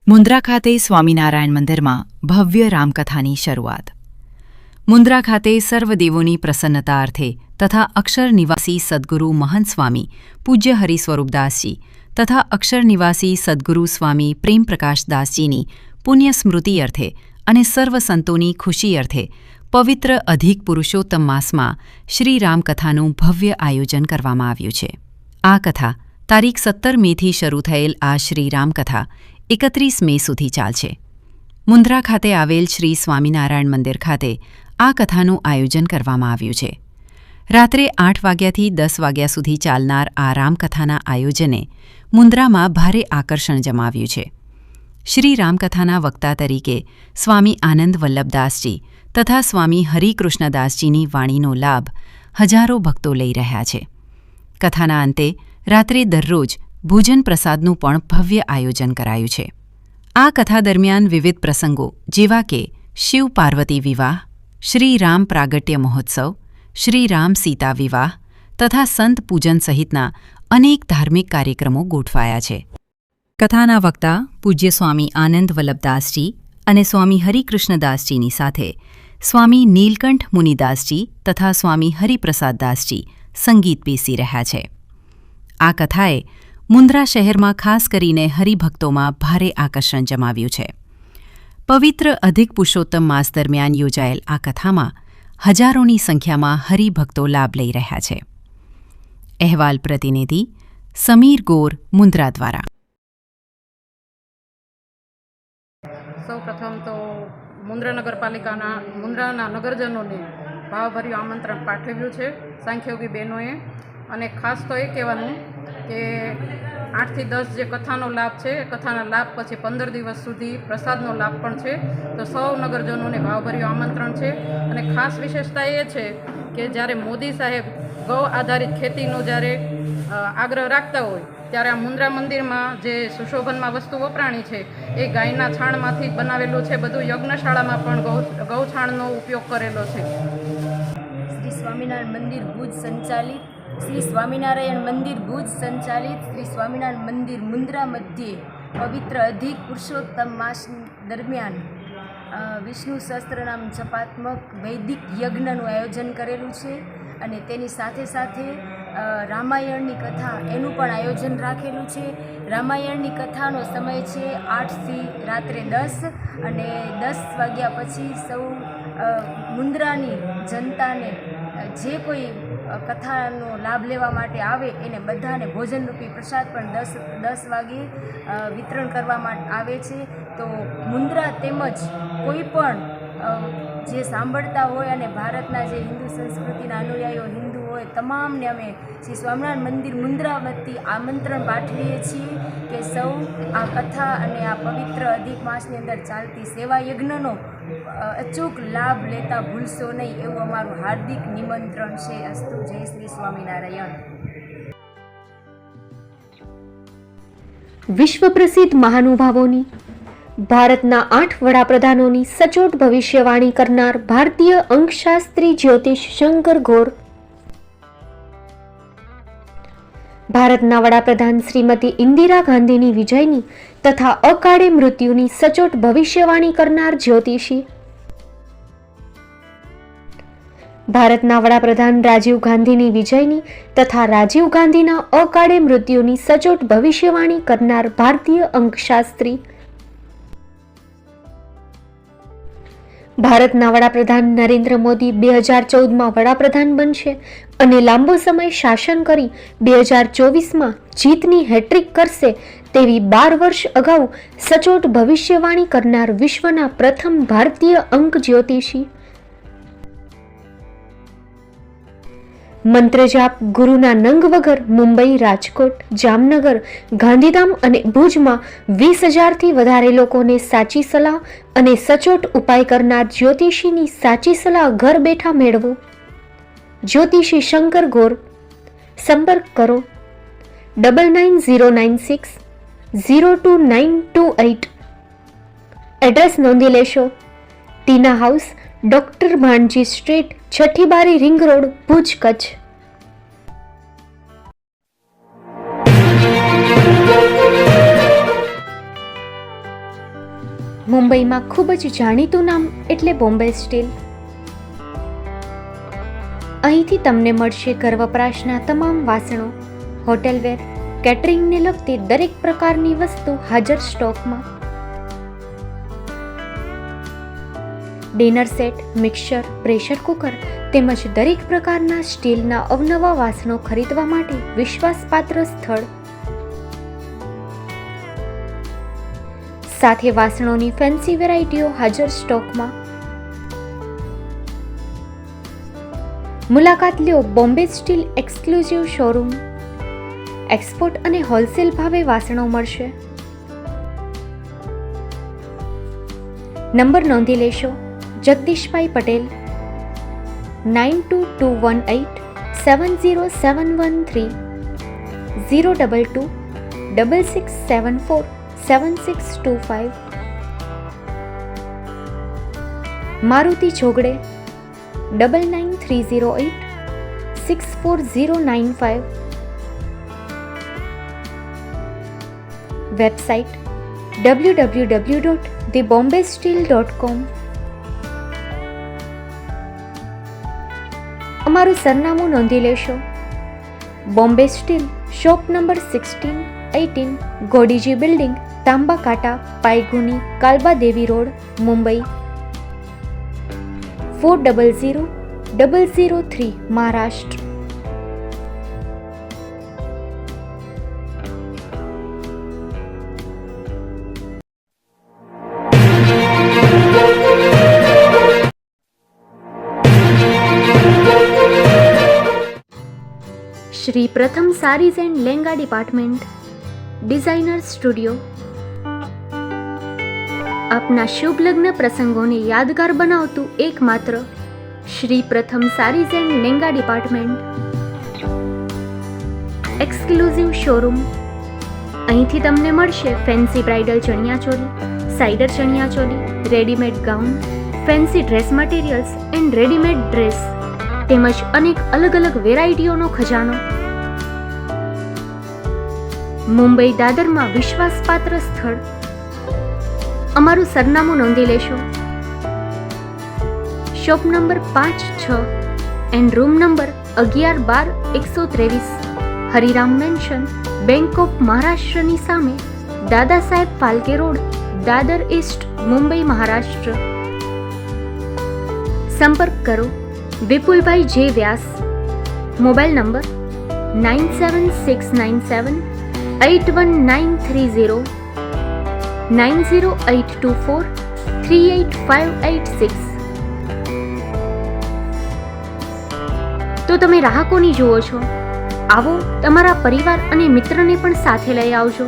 મુન્દ્રા ખાતે સ્વામિનારાયણ મંદિરમાં ભવ્ય રામકથાની શરૂઆત. મુન્દ્રા ખાતે સર્વદેવોની પ્રસન્નતા અર્થે તથા અક્ષર નિવાસી સદ્ગુરુ મહંત સ્વામી પૂજ્ય હરિસ્વરૂપદાસજી તથા અક્ષર નિવાસી સદ્ગુરુ સ્વામી પ્રેમપ્રકાશદાસજીની પુણ્ય સ્મૃતિ અર્થે અને સર્વ સંતોની ખુશી અર્થે પવિત્ર અધિક પુરુષોત્તમ માસમાં શ્રી રામકથાનું ભવ્ય આયોજન કરવામાં આવ્યું છે. આ કથા તારીખ 17 મેથી શરૂ થયેલ આ શ્રી રામકથા 31 મે સુધી ચાલશે. મુન્દ્રા ખાતે આવેલ શ્રી સ્વામિનારાયણ મંદિર ખાતે આ કથાનું આયોજન કરવામાં આવ્યું છે. રાત્રે 8 વાગ્યાથી 10 વાગ્યા સુધી ચાલનાર આ રામકથાના આયોજને મુન્દ્રામાં ભારે આકર્ષણ જમાવ્યું છે. શ્રી રામકથાના વક્તા તરીકે સ્વામી આનંદ વલ્લભદાસજી તથા સ્વામી હરિકૃષ્ણદાસજીની વાણીનો લાભ હજારો ભક્તો લઈ રહ્યા છે. કથાના અંતે રાત્રે દરરોજ ભોજન પ્રસાદનું પણ ભવ્ય આયોજન કરાયું છે. આ કથા દરમિયાન વિવિધ પ્રસંગો જેવા કે શિવ પાર્વતી વિવાહ, શ્રી રામ પ્રાગટ્ય મહોત્સવ, શ્રી રામ સીતા વિવાહ તથા સંત પૂજન સહિતના અનેક ધાર્મિક કાર્યક્રમો ગોઠવાયા છે. કથાના વક્તા પૂજ્ય સ્વામી આનંદ વલ્લભદાસજી અને સ્વામી હરિકૃષ્ણદાસજીની સાથે સ્વામી નીલકંઠ મુનિદાસજી તથા સ્વામી હરિપ્રસાદદાસજી સંગીત પીરસી રહ્યા છે. આ કથાએ મુન્દ્રા શહેરમાં ખાસ કરીને હરિભક્તોમાં ભારે આકર્ષણ જમાવ્યું છે. પવિત્ર અધિક પુરુષોત્તમ માસ દરમિયાન યોજાયેલ આ કથામાં હજારોની સંખ્યામાં હરિભક્તો લાભ લઈ રહ્યા છે. અહેવાલ પ્રતિનિધિ સમીર ગોર, મુન્દ્રા દ્વારા. સૌ પ્રથમ તો મુન્દ્રા નગરપાલિકાના મુન્દ્રાના નગરજનોને ભાવભર્યું આમંત્રણ પાઠવ્યું છે સાંખ્યોગી બહેનોએ. અને ખાસ તો એ કહેવાનું કે 8 થી 10 જે કથાનો લાભ છે એ કથાના લાભ પછી 15 દિવસ સુધી પ્રસાદનો લાભ પણ છે. તો સૌ નગરજનોને ભાવભર્યું આમંત્રણ છે. અને ખાસ વિશેષતા એ છે કે જ્યારે મોદી સાહેબ ગૌ આધારિત ખેતીનો જ્યારે આગ્રહ રાખતા હોય ત્યારે આ મુન્દ્રા મંદિરમાં જે સુશોભનમાં વસ્તુ વપરાણી છે એ ગાયના છાણમાંથી જ બનાવેલું છે. બધું યજ્ઞશાળામાં પણ ગૌછાણનો ઉપયોગ કરેલો છે. શ્રી સ્વામિનારાયણ મંદિર ભુજ સંચાલિત શ્રી સ્વામિનારાયણ મંદિર ભુજ સંચાલિત શ્રી સ્વામિનારાયણ મંદિર મુન્દ્રા મધ્યે પવિત્ર અધિક પુરુષોત્તમ માસ દરમિયાન વિષ્ણુ સહસ્ત્રનામ જપાત્મક વૈદિક યજ્ઞનું આયોજન કરેલું છે. અને તેની સાથે સાથે રામાયણની કથા એનું પણ આયોજન રાખેલું છે. રામાયણની કથાનો સમય છે 8 થી રાત્રે 10 અને 10 વાગ્યા પછી સૌ મુન્દ્રાની જનતાને જે કોઈ કથાનો લાભ લેવા માટે આવે એને બધાને ભોજનરૂપી પ્રસાદ પણ 10 વાગે વિતરણ કરવામાં આવે છે. તો મુન્દ્રા તેમજ કોઈ પણ જે સાંભળતા હોય અને ભારતના જે હિન્દુ સંસ્કૃતિના અનુયાયીઓ હિન્દુ હોય તમામને અમે શ્રી સ્વામિનારાયણ મંદિર મુન્દ્રા વતી આમંત્રણ પાઠવીએ છીએ કે સૌ આ કથા અને આ પવિત્ર અધિક માસની અંદર ચાલતી સેવા યજ્ઞનો અચૂક લાભ લેતા ભૂલશો નહીં એવું અમારું હાર્દિક નિમંત્રણ છે. અસ્તુ. જય શ્રી સ્વામિનારાયણ. વિશ્વ પ્રસિદ્ધ મહાનુભાવોની ભારતના 8 વડાપ્રધાનોની સચોટ ભવિષ્યવાણી કરનાર ભારતીય અંકશાસ્ત્રી જ્યોતિષ શંકર ગોર, ભારતના વડાપ્રધાન શ્રીમતી ઇન્દિરા ગાંધીની વિજયની તથા અકાળે મૃત્યુની સચોટ ભવિષ્યવાણી કરનાર જ્યોતિષી, ભારતના વડાપ્રધાન રાજીવ ગાંધીની વિજયની તથા રાજીવ ગાંધીના અકાળે મૃત્યુની સચોટ ભવિષ્યવાણી કરનાર ભારતીય અંકશાસ્ત્રી, ભારતના વડાપ્રધાન નરેન્દ્ર મોદી 2014માં વડાપ્રધાન બનશે અને લાંબો સમય શાસન કરી 2024માં જીતની હેટ્રિક કરશે તેવી 12 વર્ષ અગાઉ સચોટ ભવિષ્યવાણી કરનાર વિશ્વના પ્રથમ ભારતીય અંક જ્યોતિષી, મંત્રજાપ ગુરુના નંગ વગર મુંબઈ, રાજકોટ, જામનગર, ગાંધીધામ અને ભુજમાં 20,000થી વધારે લોકોને સાચી સલાહ અને સચોટ ઉપાય કરનાર જ્યોતિષીની સાચી સલાહ ઘર બેઠા મેળવો. જ્યોતિષી શંકર ગોર. સંપર્ક કરો 9909602928. એડ્રેસ નોંધી લેશો. ટીના હાઉસ, ડોક્ટર ભાણજી સ્ટ્રીટ, છઠ્ઠી બારી, રિંગ રોડ, ભુજ, કચ્છ. મુંબઈમાં ખૂબ જ જાણીતું નામ એટલે બોમ્બે સ્ટીલ. અહીંથી તમને મળશે ઘર વપરાશના તમામ વાસણો, હોટેલવેર, કેટરિંગને લગતી દરેક પ્રકારની વસ્તુ હાજર સ્ટોકમાં. Dinner set, mixer, pressure cooker તેમજ દરેક પ્રકારના સ્ટીલના અવનવા વાસણો ખરીદવા માટે વિશ્વાસપાત્ર સ્થળ. સાથે વાસણોની ફેન્સી વેરાયટીઓ હાજર સ્ટોકમાં. મુલાકાત લ્યો Bombay steel exclusive showroom. Export અને હોલસેલ ભાવે વાસણો મળશે. નંબર નોંધી લેશો. જગદીશભાઈ પટેલ 9221870713 022 6674 7625. મારુતિ જોગડે 999308 64095. Website www.thebombasteel.com. અમારું સરનામું નોંધી લેશો. Bombay steel, shop number 16-18, Godiji building, Tamba Kanta, Paydhuni, Kalba Devi road, Mumbai 400003, Maharashtra. Shri Pratham Sarees and Lenga department, designer studio. આપના શુભ લગ્ન પ્રસંગોને યાદગાર બનાવતું એકમાત્ર Shri Pratham Sarees and Lenga department, exclusive showroom. અહીંથી તમને મળશે fancy bridal chaniya choli, cider chaniya choli, readymade gown, fancy dress materials and readymade dress તેમજ અનેક અલગ અલગ વેરાયટીઓનો ખજાનો. મુંબઈ દાદરમાં વિશ્વાસપાત્ર સ્થળ. અમારું સરનામું નોંધી લેશો. Shop number 5-6 and room number 11-12-123, Hariram mansion, bank of મહારાષ્ટ્રની સામે, દાદા સાહેબ ફાલ્કે રોડ, દાદર ઈસ્ટ, મુંબઈ, મહારાષ્ટ્ર. સંપર્ક કરો વિપુલભાઈ જે વ્યાસ. Mobile number 9769781930 9082438586. તો તમે રાહ કોની જુઓ છો? આવો, તમારા પરિવાર અને મિત્રને પણ સાથે લઈ આવજો.